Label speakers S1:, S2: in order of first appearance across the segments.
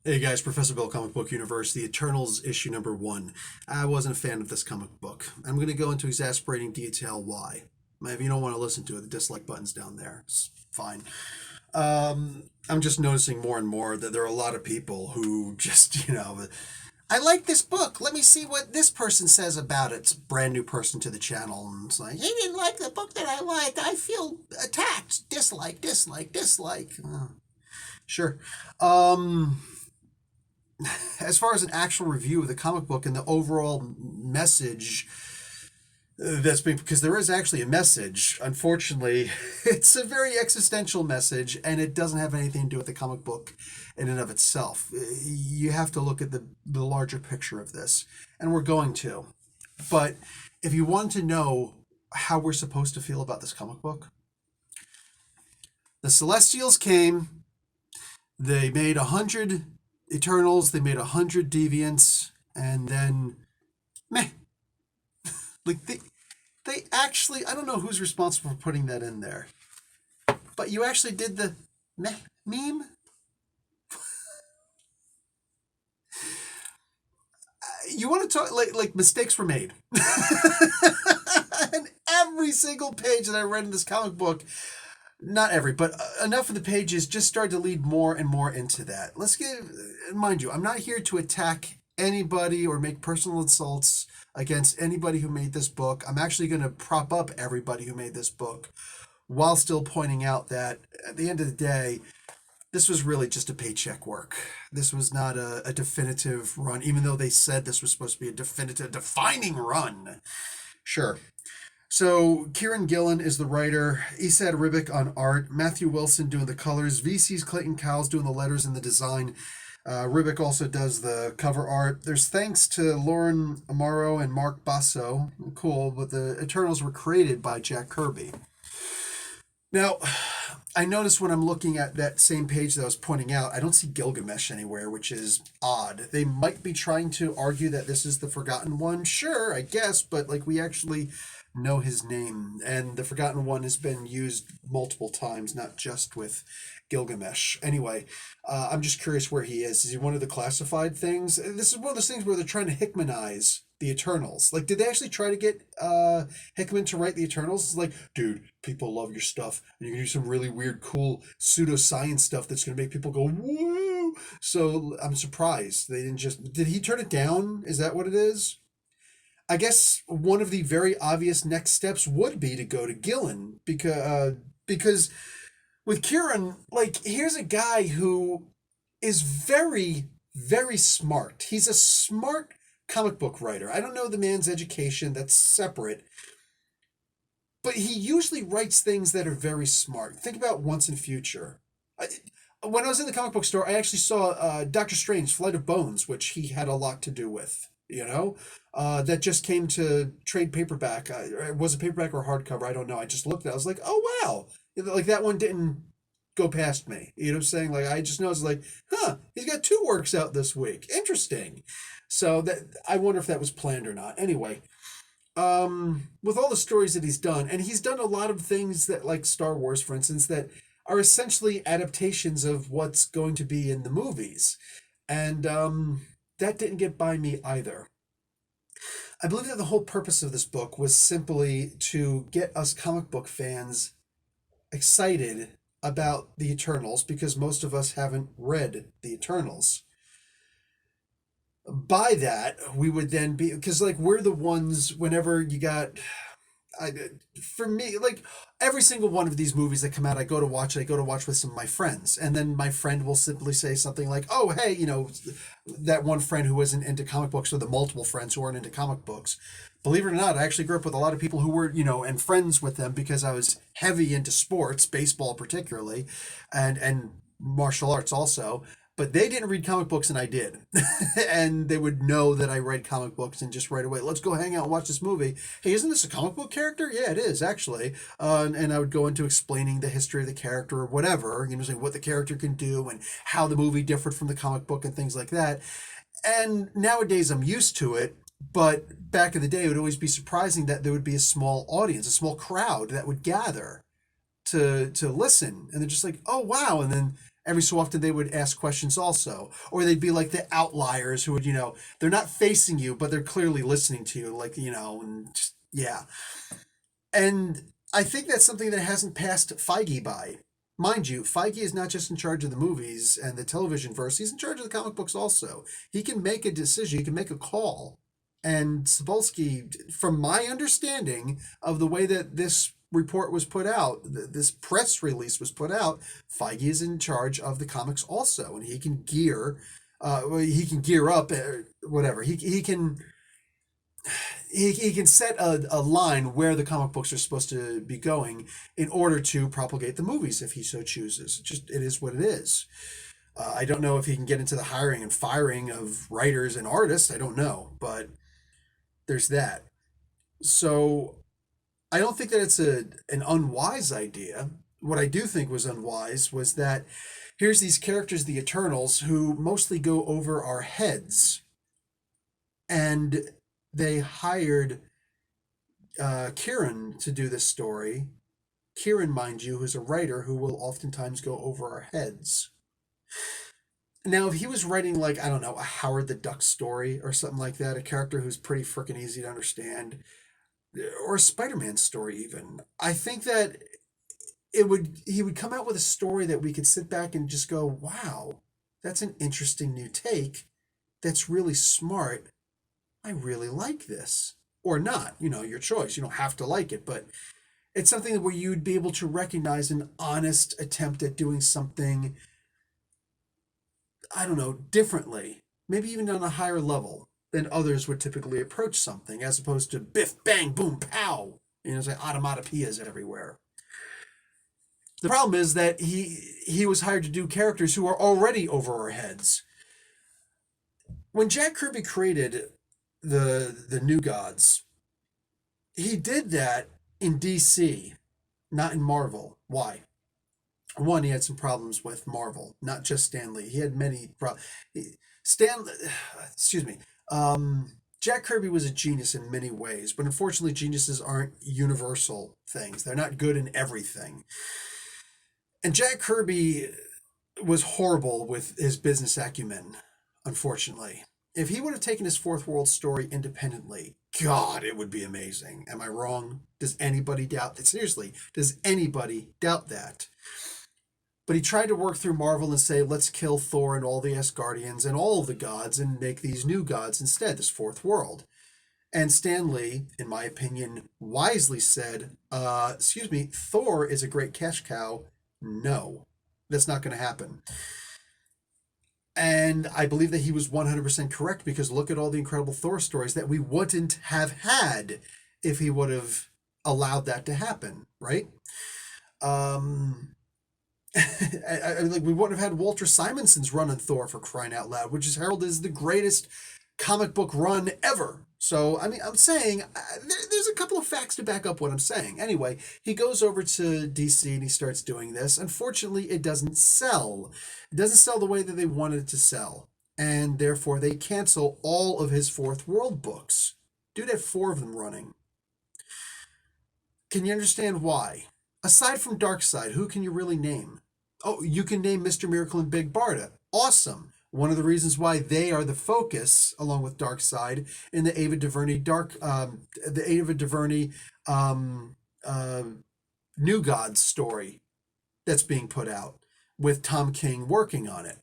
S1: Hey guys, Professor Bill, Comic Book Universe, The Eternals, issue number 1. I wasn't a fan of this comic book. I'm going to go into exasperating detail why. If you don't want to listen to it, the dislike button's down there. It's fine. I'm just noticing more and more that there are a lot of people who just, I like this book. Let me see what this person says about it. It's a brand new person to the channel, and it's like, he didn't like the book that I liked. I feel attacked. Dislike, dislike, dislike. Sure. Um, as far as an actual review of the comic book and the overall message that's been, because there is actually a message, unfortunately, it's a very existential message and it doesn't have anything to do with the comic book in and of itself. You have to look at the larger picture of this, and we're going to. But if you want to know how we're supposed to feel about this comic book, the Celestials came, they made 100 Eternals, they made 100 Deviants, and then meh. Like they actually, I don't know who's responsible for putting that in there, but you actually did the meh meme. You want to talk like mistakes were made, and every single page that I read in this comic book, not every, but enough of the pages just started to lead more and more into that. Let's get, mind you, I'm not here to attack anybody or make personal insults against anybody who made this book. I'm actually going to prop up everybody who made this book while still pointing out that at the end of the day, this was really just a paycheck work. This was not a definitive run, even though they said this was supposed to be a definitive, defining run. Sure. So Kieran Gillen is the writer, Esad Ribic on art, Matthew Wilson doing the colors, VC's Clayton Cowles doing the letters and the design. Ribic also does the cover art. There's thanks to Lauren Amaro and Mark Basso. Cool, but the Eternals were created by Jack Kirby. Now, I noticed when I'm looking at that same page that I was pointing out, I don't see Gilgamesh anywhere, which is odd. They might be trying to argue that this is the Forgotten One. Sure, I guess, but like we actually know his name, and the Forgotten One has been used multiple times, not just with Gilgamesh. Anyway, I'm just curious where he is. Is he one of the classified things? This is one of those things where they're trying to Hickmanize the Eternals. Like, did they actually try to get Hickman to write the Eternals? It's like, dude, people love your stuff, and you're gonna do some really weird, cool pseudoscience stuff that's gonna make people go woo. So I'm surprised they didn't just. Did he turn it down? Is that what it is? I guess one of the very obvious next steps would be to go to Gillen because with Kieran, like, here's a guy who is very, very smart. He's a smart comic book writer. I don't know the man's education, that's separate. But he usually writes things that are very smart. Think about Once and Future. When I was in the comic book store, I actually saw Doctor Strange, Flight of Bones, which he had a lot to do with, that just came to trade paperback. Was it paperback or hardcover? I don't know. I just looked at it. I was like, oh, wow. Like, that one didn't go past me. You know what I'm saying? Like, I just noticed, like, he's got 2 works out this week. Interesting. So that I wonder if that was planned or not. Anyway, with all the stories that he's done, and he's done a lot of things that, like Star Wars, for instance, that are essentially adaptations of what's going to be in the movies. And that didn't get by me either. I believe that the whole purpose of this book was simply to get us comic book fans excited about the Eternals because most of us haven't read the Eternals. By that, we would then be, because like we're the ones, whenever you got, I, for me, like every single one of these movies that come out, I go to watch it. I go to watch with some of my friends, and then my friend will simply say something like, "Oh, hey, that one friend who isn't into comic books, or the multiple friends who aren't into comic books." Believe it or not, I actually grew up with a lot of people who were, and friends with them because I was heavy into sports, baseball particularly, and martial arts also. But they didn't read comic books and I did. And they would know that I read comic books and just right away, let's go hang out and watch this movie. Hey, isn't this a comic book character? Yeah, it is, actually. And I would go into explaining the history of the character or whatever, saying what the character can do and how the movie differed from the comic book and things like that. And nowadays I'm used to it. But back in the day, it would always be surprising that there would be a small audience, a small crowd that would gather to listen. And they're just like, oh, wow. And then every so often they would ask questions also, or they'd be like the outliers who would, they're not facing you, but they're clearly listening to you, like, and just, yeah. And I think that's something that hasn't passed Feige by. Mind you, Feige is not just in charge of the movies and the television verse, he's in charge of the comic books also. He can make a decision, he can make a call. And Sapolsky, from my understanding of the way that this report was put out, this press release was put out, Feige is in charge of the comics also, and he can gear up, whatever. He can set a line where the comic books are supposed to be going in order to propagate the movies if he so chooses. It is what it is. I don't know if he can get into the hiring and firing of writers and artists. I don't know, but there's that. So I don't think that it's an unwise idea. What I do think was unwise was that here's these characters, the Eternals, who mostly go over our heads, and they hired Kieran to do this story. Kieran, mind you, who's a writer who will oftentimes go over our heads. Now, if he was writing, like, I don't know, a Howard the Duck story or something like that, a character who's pretty freaking easy to understand, or a Spider-Man story even, I think that he would come out with a story that we could sit back and just go, wow, that's an interesting new take. That's really smart. I really like this. Or not, your choice. You don't have to like it, but it's something where you'd be able to recognize an honest attempt at doing something, I don't know, differently, maybe even on a higher level than others would typically approach something, as opposed to biff, bang, boom, pow. It's like automatopoeias everywhere. The problem is that he was hired to do characters who are already over our heads. When Jack Kirby created the New Gods, he did that in DC, not in Marvel. Why? One, he had some problems with Marvel, not just Stan Lee. He had many problems. Excuse me. Jack Kirby was a genius in many ways, but unfortunately, geniuses aren't universal things. They're not good in everything. And Jack Kirby was horrible with his business acumen, unfortunately. If he would have taken his Fourth World story independently, God, it would be amazing. Am I wrong? Does anybody doubt that? Seriously, does anybody doubt that? But he tried to work through Marvel and say, let's kill Thor and all the Asgardians and all of the gods and make these new gods instead, this Fourth World. And Stan Lee, in my opinion, wisely said, excuse me, Thor is a great cash cow. No, that's not going to happen. And I believe that he was 100% correct, because look at all the Incredible Thor stories that we wouldn't have had if he would have allowed that to happen, right? Like, we wouldn't have had Walter Simonson's run on Thor, for crying out loud, which is heralded as the greatest comic book run ever. So, I mean, I'm saying there's a couple of facts to back up what I'm saying. Anyway, he goes over to DC and he starts doing this. Unfortunately, it doesn't sell. It doesn't sell the way that they wanted it to sell. And therefore, they cancel all of his Fourth World books. Dude had 4 of them running. Can you understand why? Aside from Darkseid, who can you really name? Oh, you can name Mr. Miracle and Big Barda. Awesome. One of the reasons why they are the focus, along with Darkseid, in the Ava DuVernay New Gods story that's being put out, with Tom King working on it.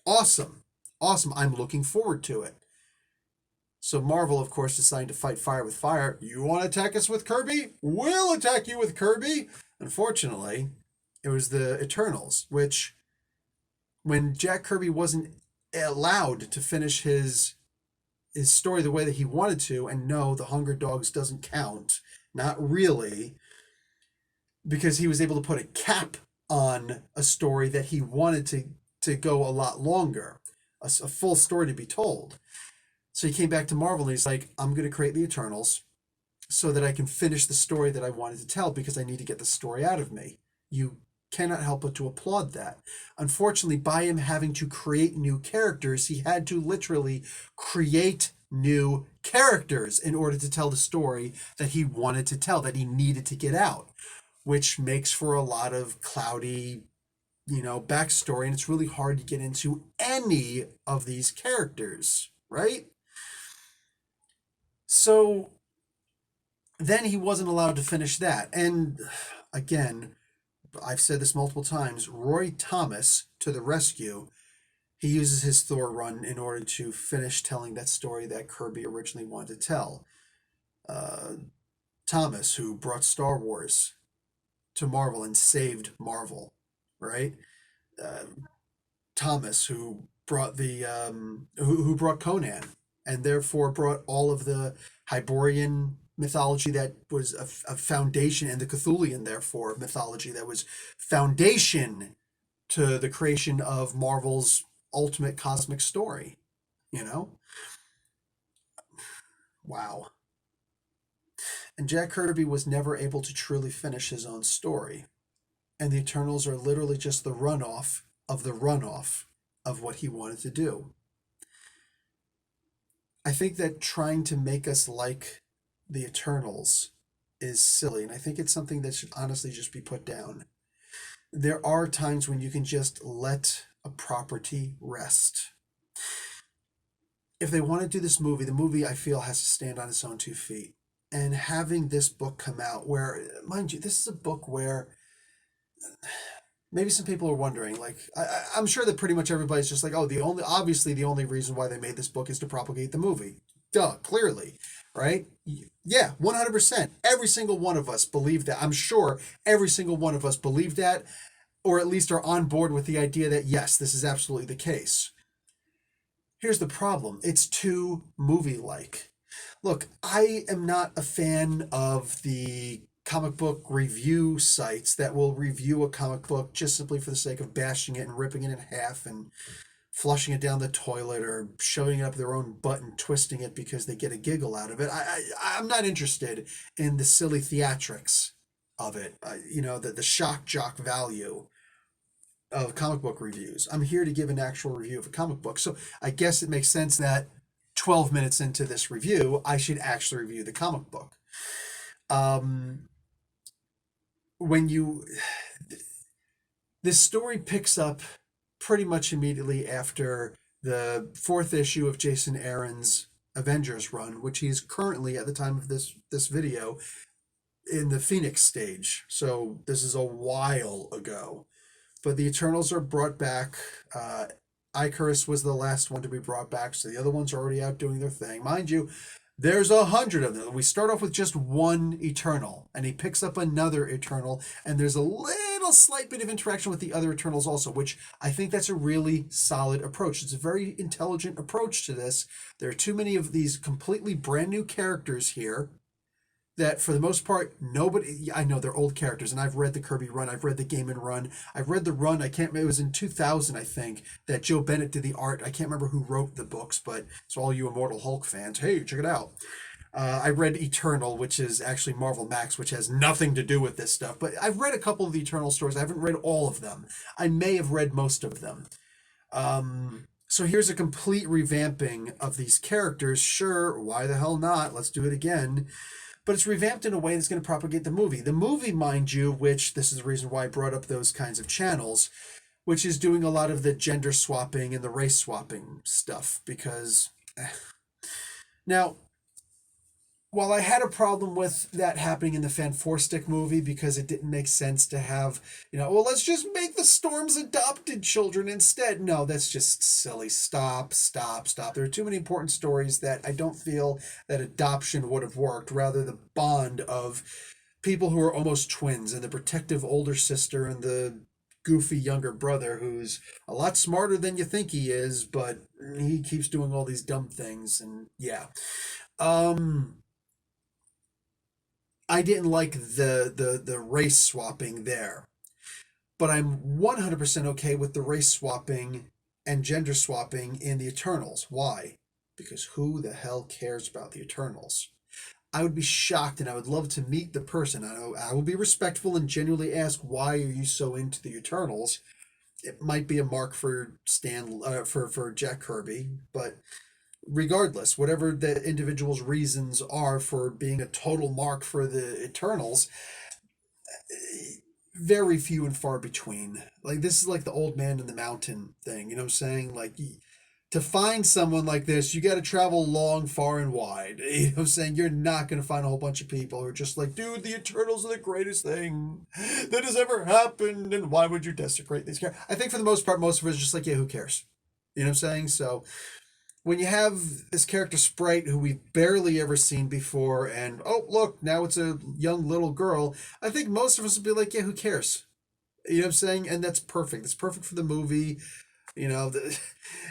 S1: Awesome. Awesome. I'm looking forward to it. So Marvel, of course, decided to fight fire with fire. You want to attack us with Kirby? We'll attack you with Kirby. Unfortunately, it was the Eternals, which, when Jack Kirby wasn't allowed to finish his story the way that he wanted to, and no, the Hunger Dogs doesn't count, not really, because he was able to put a cap on a story that he wanted to go a lot longer, a full story to be told. So he came back to Marvel and he's like, I'm going to create the Eternals so that I can finish the story that I wanted to tell, because I need to get the story out of me. You cannot help but to applaud that. Unfortunately, by him having to create new characters, he had to literally create new characters in order to tell the story that he wanted to tell, that he needed to get out, which makes for a lot of cloudy backstory, and it's really hard to get into any of these characters, right? So then he wasn't allowed to finish that. And again, I've said this multiple times, Roy Thomas to the rescue. He uses his Thor run in order to finish telling that story that Kirby originally wanted to tell. Uh, Thomas, who brought Star Wars to Marvel and saved Marvel, right? Uh, Thomas, who brought who brought Conan, and therefore brought all of the Hyborian mythology that was a foundation, and the Cthulhian, therefore, mythology that was foundation to the creation of Marvel's ultimate cosmic story. You know, wow. And Jack Kirby was never able to truly finish his own story, and the Eternals are literally just the runoff of the runoff of what he wanted to do. I think that trying to make us like the Eternals is silly, and I think it's something that should honestly just be put down. There are times when you can just let a property rest. If they want to do this movie, the movie I feel has to stand on its own 2 feet. And having this book come out, where, mind you, this is a book where maybe some people are wondering, like, I'm sure that pretty much everybody's just like, oh, obviously the only reason why they made this book is to propagate the movie. Duh, clearly, right? Yeah, 100%. Every single one of us believe that. I'm sure every single one of us believe that, or at least are on board with the idea that, yes, this is absolutely the case. Here's the problem. It's too movie-like. Look, I am not a fan of the comic book review sites that will review a comic book just simply for the sake of bashing it and ripping it in half and flushing it down the toilet or shoving it up their own butt and twisting it because they get a giggle out of it. I'm not interested in the silly theatrics of it. The shock jock value of comic book reviews. I'm here to give an actual review of a comic book. So I guess it makes sense that 12 minutes into this review, I should actually review the comic book. Um, when you this story picks up pretty much immediately after the fourth issue of Jason Aaron's Avengers run, which he's currently at the time of this video in the Phoenix stage. So this is a while ago. But the Eternals are brought back. Icarus was the last one to be brought back, so the other ones are already out doing their thing. Mind you, there's 100 of them. We start off with just one Eternal, and he picks up another Eternal, and there's a little slight bit of interaction with the other Eternals also, which I think that's a really solid approach. It's a very intelligent approach to this. There are too many of these completely brand new characters here that for the most part, nobody, I know they're old characters, and I've read the Kirby run, I've read the Gaiman run, I've read the run, it was in 2000, I think, that Joe Bennett did the art. I can't remember who wrote the books, but it's all you Immortal Hulk fans. Hey, check it out. I read Eternal, which is actually Marvel Max, which has nothing to do with this stuff, but I've read a couple of the Eternal stories. I haven't read all of them. I may have read most of them. So here's a complete revamping of these characters. Sure, why the hell not? Let's do it again. But it's revamped in a way that's going to propagate the movie. The movie, mind you, which this is the reason why I brought up those kinds of channels, which is doing a lot of the gender swapping and the race swapping stuff. Because now, while I had a problem with that happening in the Fan Four Stick movie because it didn't make sense to have, well, let's just make the Storms adopted children instead. No, that's just silly. Stop. There are too many important stories that I don't feel that adoption would have worked. Rather, the bond of people who are almost twins and the protective older sister and the goofy younger brother who's a lot smarter than you think he is, but he keeps doing all these dumb things. And yeah. I didn't like the race swapping there. But I'm 100% okay with the race swapping and gender swapping in the Eternals. Why? Because who the hell cares about the Eternals? I would be shocked and I would love to meet the person. I will be respectful and genuinely ask, why are you so into the Eternals? It might be a mark for for Jack Kirby, but regardless, whatever the individual's reasons are for being a total mark for the Eternals, very few and far between. Like, this is like the old man in the mountain thing, you know what I'm saying? Like, to find someone like this, you got to travel long, far, and wide. You know what I'm saying? You're not going to find a whole bunch of people who are just like, dude, the Eternals are the greatest thing that has ever happened, and why would you desecrate these characters? I think for the most part, most of us are just like, yeah, who cares? You know what I'm saying? So when you have this character Sprite who we've barely ever seen before, and oh, look, now it's a young little girl, I think most of us would be like, yeah, who cares? You know what I'm saying? And that's perfect. It's perfect for the movie. You know,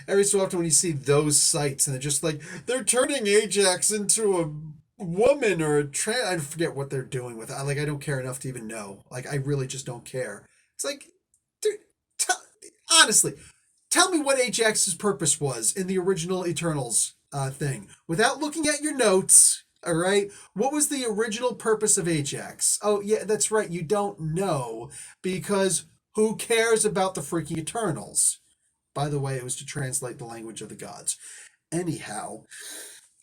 S1: every so often when you see those sites and they're just like, they're turning Ajax into a woman or a trans, I forget what they're doing with it. Like, I don't care enough to even know. Like, I really just don't care. It's like, dude, tell, honestly, tell me what Ajax's purpose was in the original Eternals thing. Without looking at your notes, all right? What was the original purpose of Ajax? Oh, yeah, that's right. You don't know because who cares about the freaking Eternals? By the way, it was to translate the language of the gods. Anyhow,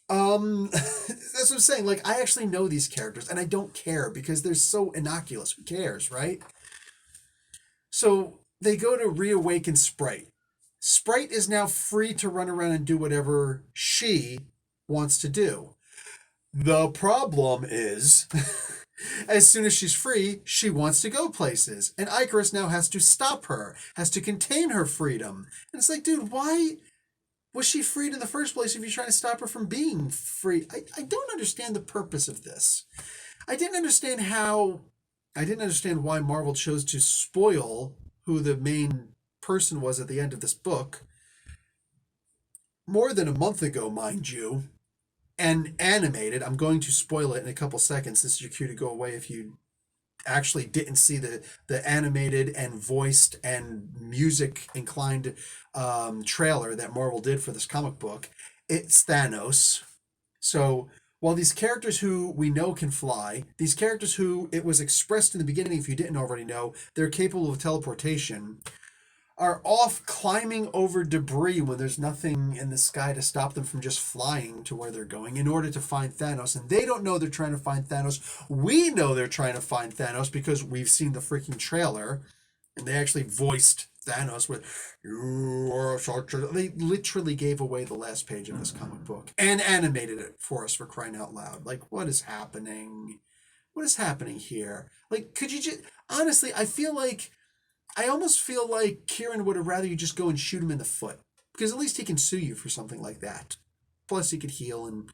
S1: that's what I'm saying. Like, I actually know these characters, and I don't care because they're so innocuous. Who cares, right? So they go to reawaken Sprite. Sprite is now free to run around and do whatever she wants to do. The problem is, as soon as she's free, she wants to go places. And Icarus now has to stop her, has to contain her freedom. And it's like, dude, why was she freed in the first place if you're trying to stop her from being free? I don't understand the purpose of this. I didn't understand how. I didn't understand why Marvel chose to spoil who the main person was at the end of this book. More than a month ago, mind you, and animated. I'm going to spoil it in a couple seconds. This is your cue to go away if you actually didn't see the animated and voiced and music inclined trailer that Marvel did for this comic book. It's Thanos. So while these characters who we know can fly, these characters who it was expressed in the beginning, if you didn't already know, they're capable of teleportation, are off climbing over debris when there's nothing in the sky to stop them from just flying to where they're going in order to find Thanos. And they don't know they're trying to find Thanos. We know they're trying to find Thanos because we've seen the freaking trailer. And they actually voiced Thanos with, "You are such a..." They literally gave away the last page of this comic book and animated it for us, for crying out loud. Like, what is happening? What is happening here? Like, could you just... Honestly, I almost feel like Kieran would have rather you just go and shoot him in the foot. Because at least he can sue you for something like that. Plus, he could heal and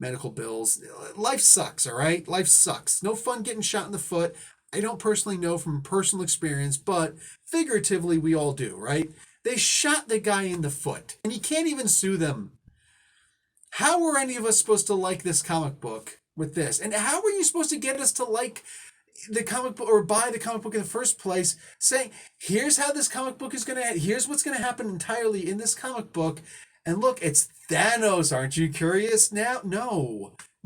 S1: medical bills. Life sucks, all right? Life sucks. No fun getting shot in the foot. I don't personally know from personal experience, but figuratively, we all do, right? They shot the guy in the foot, and you can't even sue them. How were any of us supposed to like this comic book with this? And how were you supposed to get us to like the comic book or buy the comic book in the first place, saying, here's how this comic book is going to, here's what's going to happen entirely in this comic book. And look, it's Thanos. Aren't you curious now?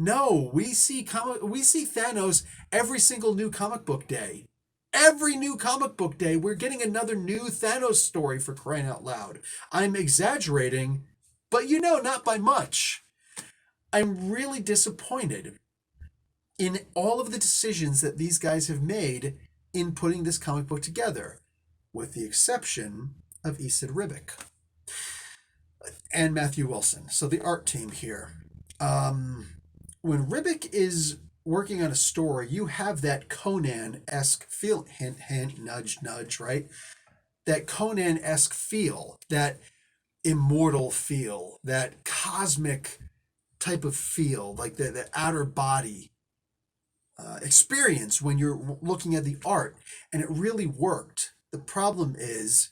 S1: No, we see Thanos every single new comic book day. Every new comic book day, we're getting another new Thanos story, for crying out loud. I'm exaggerating, but not by much. I'm really disappointed in all of the decisions that these guys have made in putting this comic book together, with the exception of Isid Ribic and Matthew Wilson. So the art team here. When Ribic is working on a story, you have that Conan-esque feel, hint, hint, nudge, nudge, right? That Conan-esque feel, that immortal feel, that cosmic type of feel, like the outer body experience when you're looking at the art, and it really worked. The problem is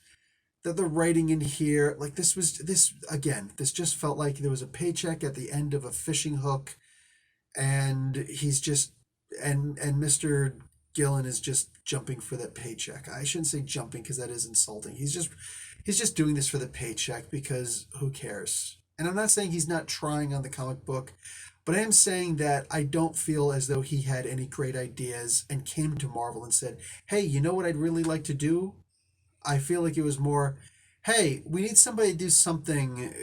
S1: that the writing in here, like this just felt like there was a paycheck at the end of a fishing hook, and he's just and Mr. Gillen is just jumping for that paycheck. I shouldn't say jumping because that is insulting. He's just doing this for the paycheck because who cares? And I'm not saying he's not trying on the comic book, but I am saying that I don't feel as though he had any great ideas and came to Marvel and said, hey, you know what I'd really like to do? I feel like it was more, hey, we need somebody to do something.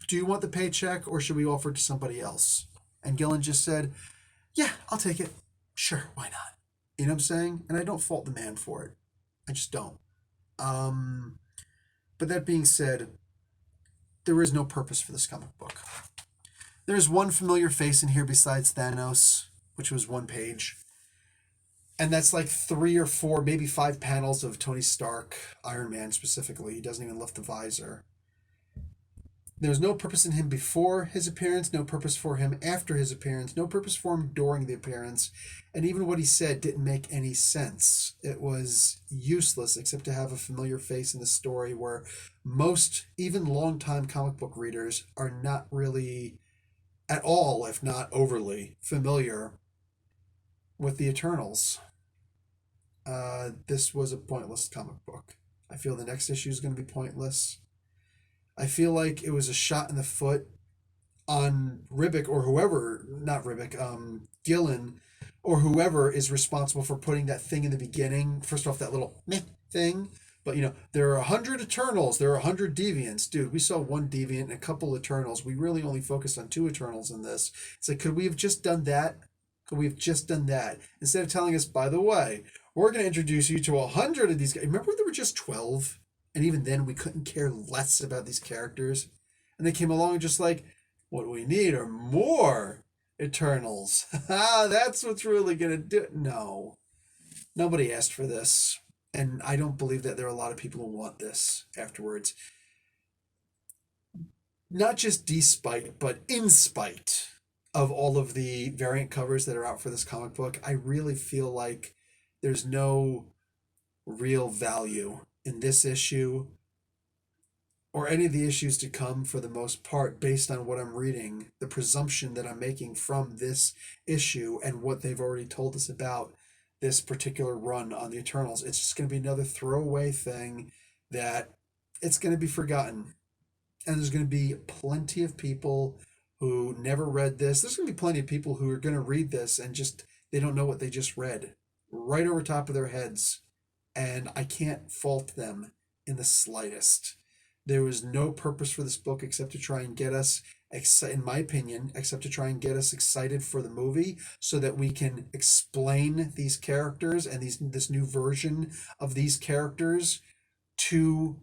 S1: Do you want the paycheck or should we offer it to somebody else? And Gillen just said, yeah, I'll take it. Sure, why not? You know what I'm saying? And I don't fault the man for it. I just don't. Um, but that being said, there is no purpose for this comic book. There's one familiar face in here besides Thanos, which was one page. And that's like 3 or 4, maybe 5 panels of Tony Stark, Iron Man specifically. He doesn't even lift the visor. There's no purpose in him before his appearance, no purpose for him after his appearance, no purpose for him during the appearance, and even what he said didn't make any sense. It was useless except to have a familiar face in the story where most, even longtime comic book readers, are not really at all, if not overly, familiar with the Eternals. This was a pointless comic book. I feel the next issue is going to be pointless. I feel like it was a shot in the foot on Ribic or whoever, not Ribic, Gillen or whoever is responsible for putting that thing in the beginning. First off, that little meh thing. But, there are 100 Eternals. There are 100 Deviants. Dude, we saw one Deviant and a couple Eternals. We really only focused on 2 Eternals in this. It's like, could we have just done that? Could we have just done that? Instead of telling us, by the way, we're going to introduce you to 100 of these guys. Remember there were just 12? And even then, we couldn't care less about these characters. And they came along just like, what we need are more Eternals. That's what's really going to do it. No. Nobody asked for this. And I don't believe that there are a lot of people who want this afterwards. Not just despite, but in spite of all of the variant covers that are out for this comic book, I really feel like there's no real value in this issue or any of the issues to come for the most part based on what I'm reading, the presumption that I'm making from this issue and what they've already told us about this particular run on the Eternals. It's just going to be another throwaway thing that it's going to be forgotten. And there's going to be plenty of people who never read this. There's going to be plenty of people who are going to read this and just, they don't know what they just read right over top of their heads. And I can't fault them in the slightest. There was no purpose for this book except to try and get us, in my opinion, except to try and get us excited for the movie so that we can explain these characters and this new version of these characters to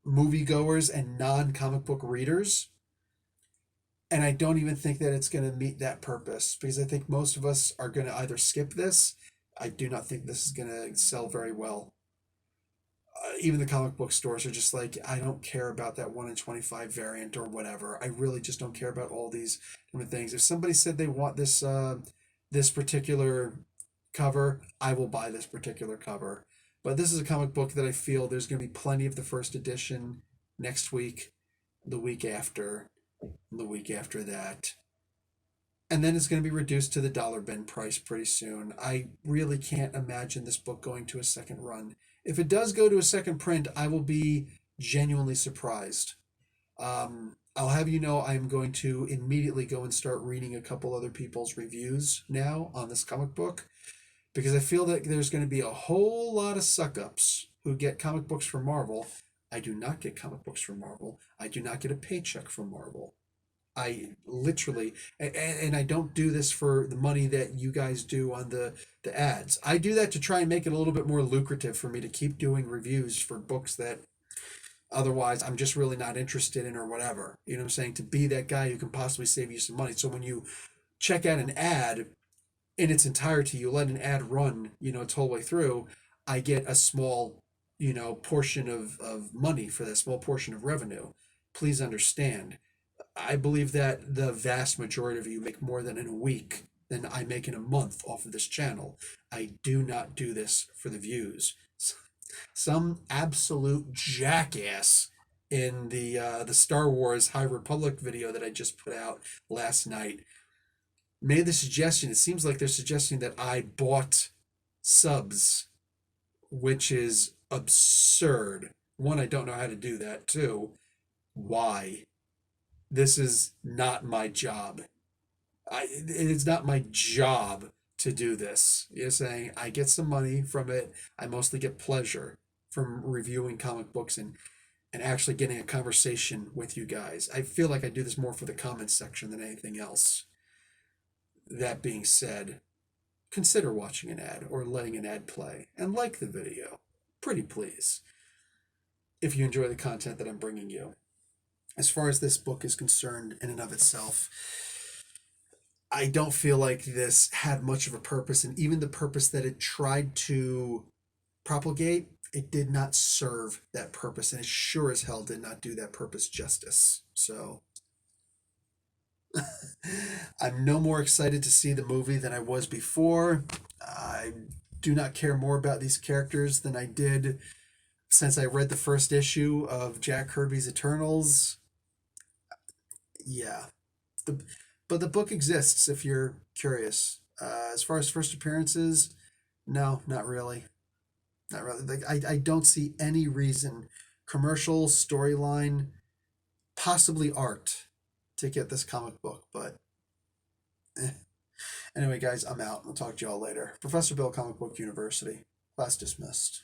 S1: moviegoers and non-comic book readers. And I don't even think that it's going to meet that purpose because I think most of us are going to either skip this. I do not think this is going to sell very well. Even the comic book stores are just like, I don't care about that 1 in 25 variant or whatever. I really just don't care about all these different things. If somebody said they want this particular cover, I will buy this particular cover. But this is a comic book that I feel there's going to be plenty of the first edition next week, the week after, the week after that. And then it's going to be reduced to the dollar bin price pretty soon. I really can't imagine this book going to a second run. If it does go to a second print, I will be genuinely surprised. I'll have you know I'm going to immediately go and start reading a couple other people's reviews now on this comic book because I feel that there's going to be a whole lot of suck-ups who get comic books from Marvel. I do not get comic books from Marvel. I do not get a paycheck from Marvel. I literally, and I don't do this for the money that you guys do on the ads. I do that to try and make it a little bit more lucrative for me to keep doing reviews for books that otherwise I'm just really not interested in or whatever. You know what I'm saying? To be that guy who can possibly save you some money. So when you check out an ad in its entirety, you let an ad run, its whole way through, I get a small, portion of money for that small portion of revenue. Please understand. I believe that the vast majority of you make more than in a week than I make in a month off of this channel. I do not do this for the views. Some absolute jackass in the Star Wars High Republic video that I just put out last night made the suggestion. It seems like they're suggesting that I bought subs, which is absurd. One, I don't know how to do that. Two, why? This is not my job. It's not my job to do this. You're saying I get some money from it. I mostly get pleasure from reviewing comic books and actually getting a conversation with you guys. I feel like I do this more for the comments section than anything else. That being said, consider watching an ad or letting an ad play and like the video. Pretty please, if you enjoy the content that I'm bringing you. As far as this book is concerned, in and of itself, I don't feel like this had much of a purpose, and even the purpose that it tried to propagate, it did not serve that purpose, and it sure as hell did not do that purpose justice. So I'm no more excited to see the movie than I was before. I do not care more about these characters than I did since I read the first issue of Jack Kirby's Eternals. Yeah, the but the book exists if you're curious. As far as first appearances, no, not really. Not really. Like, I don't see any reason, commercial, storyline, possibly art, to get this comic book. But eh. Anyway, guys, I'm out. I'll talk to y'all later. Professor Bill, Comic Book University. Class dismissed.